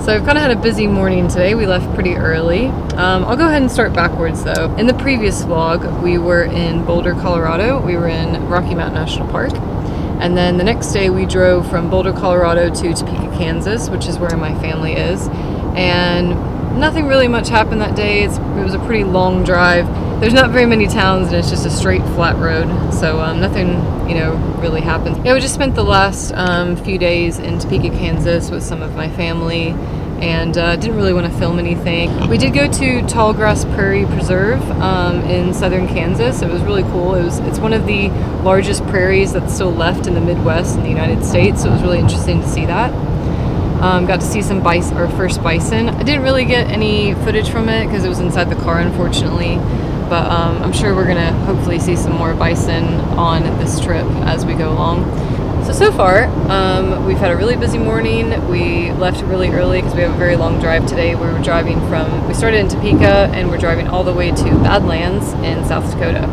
So I've kind of had a busy morning today. We left pretty early. I'll go ahead and start backwards though. In the previous vlog, we were in Boulder, Colorado. We were in Rocky Mountain National Park. And then the next day we drove from Boulder, Colorado to Topeka, Kansas, which is where my family is. And nothing really much happened that day. It was a pretty long drive. There's not very many towns and it's just a straight flat road. So nothing, really happened. Yeah, we just spent the last few days in Topeka, Kansas with some of my family and didn't really want to film anything. We did go to Tallgrass Prairie Preserve in southern Kansas. It was really cool. It's one of the largest prairies that's still left in the Midwest in the United States. So it was really interesting to see that. Got to see some our first bison. I didn't really get any footage from it because it was inside the car, unfortunately. But I'm sure we're gonna hopefully see some more bison on this trip as we go along. So far, we've had a really busy morning. We left really early because we have a very long drive today. We started in Topeka and we're driving all the way to Badlands in South Dakota.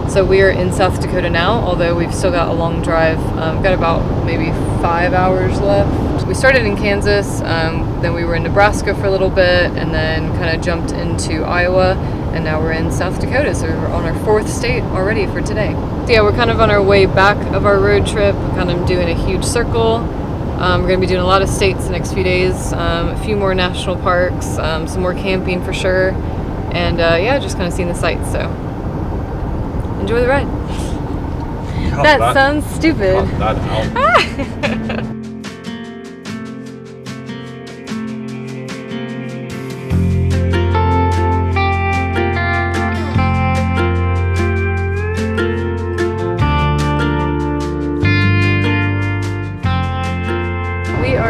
So we are in South Dakota now, although we've still got a long drive. Got about maybe 5 hours left. We started in Kansas, then we were in Nebraska for a little bit, and then kind of jumped into Iowa, and now we're in South Dakota, so we're on our 4th state already for today. So yeah, we're kind of on our way back of our road trip, kind of doing a huge circle. We're going to be doing a lot of states the next few days, a few more national parks, some more camping for sure, and yeah, just kind of seeing the sights, so enjoy the ride. That sounds stupid. Cut that out.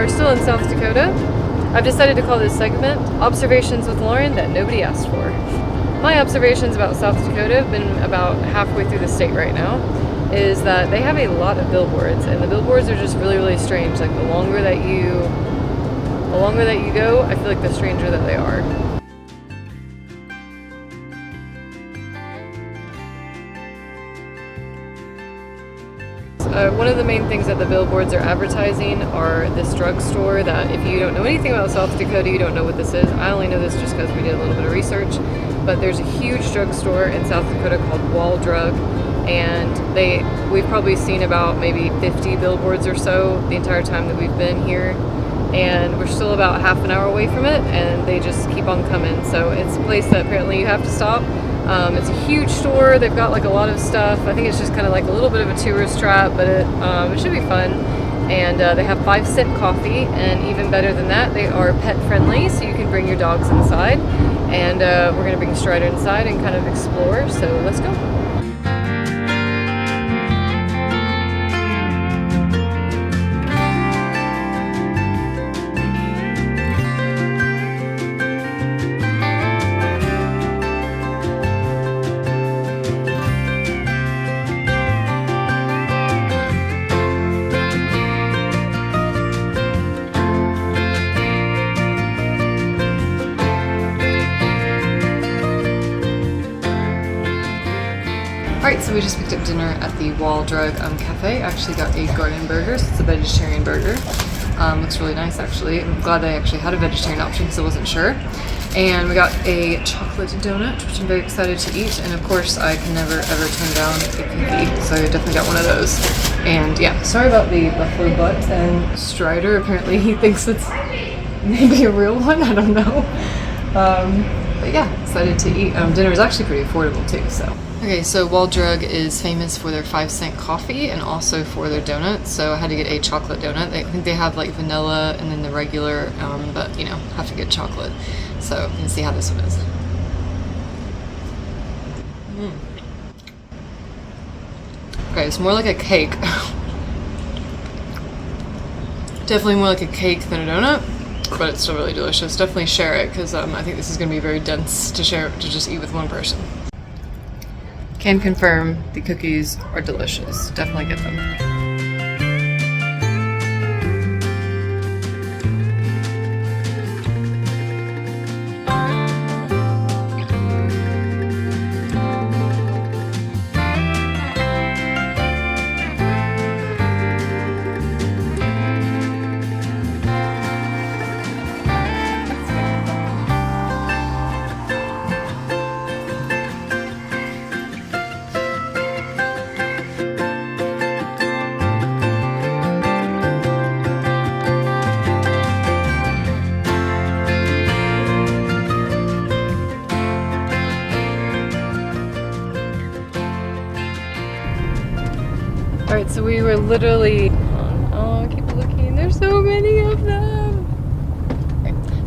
Still in South Dakota. I've decided to call this segment Observations with Lauren That Nobody Asked For. My observations about South Dakota have been about halfway through the state right now, is that they have a lot of billboards, and the billboards are just really, really strange. Like the longer that you go, I feel like the stranger that they are. One of the main things that the billboards are advertising are this drugstore that if you don't know anything about South Dakota, you don't know what this is. I only know this just because we did a little bit of research, but there's a huge drugstore in South Dakota called Wall Drug, and we've probably seen about maybe 50 billboards or so the entire time that we've been here, and we're still about half an hour away from it, and they just keep on coming. So it's a place that apparently you have to stop. It's a huge store. They've got like a lot of stuff. I think it's just kind of like a little bit of a tourist trap, but it should be fun. And they have 5-cent coffee, and even better than that, they are pet friendly, so you can bring your dogs inside. And we're gonna bring Strider inside and kind of explore, so let's go. Alright, so we just picked up dinner at the Wall Drug Cafe. I actually got a garden burger, so it's a vegetarian burger. Looks really nice actually. I'm glad they actually had a vegetarian option because I wasn't sure. And we got a chocolate donut, which I'm very excited to eat. And of course, I can never ever turn down a cookie, so I definitely got one of those. And yeah, sorry about the buffalo butt and Strider. Apparently he thinks it's maybe a real one, I don't know. But yeah, excited to eat. Dinner is actually pretty affordable too, so. Okay, so Wall Drug is famous for their 5-cent coffee and also for their donuts, so I had to get a chocolate donut. I think they have like vanilla and then the regular, but have to get chocolate. So you can see how this one is. Okay, it's more like a cake. Definitely more like a cake than a donut, but it's still really delicious. Definitely share it because I think this is going to be very dense to just eat with one person. Can confirm the cookies are delicious. Definitely get them. we're literally, oh, keep looking, there's so many of them.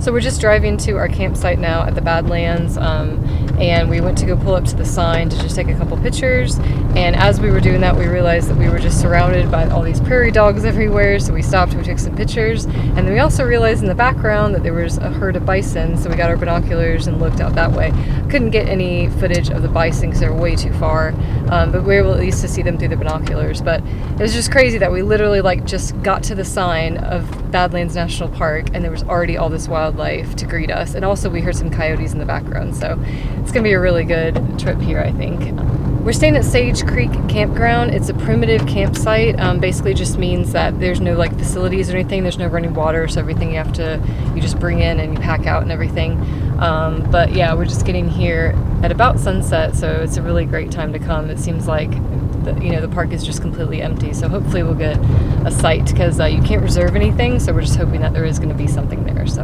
So we're just driving to our campsite now at the Badlands, and we went to go pull up to the sign to just take a couple pictures. And as we were doing that, we realized that we were just surrounded by all these prairie dogs everywhere. So we stopped, we took some pictures, and then we also realized in the background that there was a herd of bison. So we got our binoculars and looked out that way. Couldn't get any footage of the bison because they were way too far, but we were able at least to see them through the binoculars. But it was just crazy that we literally like just got to the sign of Badlands National Park, and there was already all this wildlife to greet us. And also we heard some coyotes in the background. So it's going to be a really good trip here, I think. We're staying at Sage Creek Campground. It's a primitive campsite. Basically just means that there's no like facilities or anything. There's no running water, so everything you just bring in and you pack out and everything. But yeah, we're just getting here at about sunset, so it's a really great time to come. It seems like the park is just completely empty, so hopefully we'll get a site because you can't reserve anything, so we're just hoping that there is going to be something there. So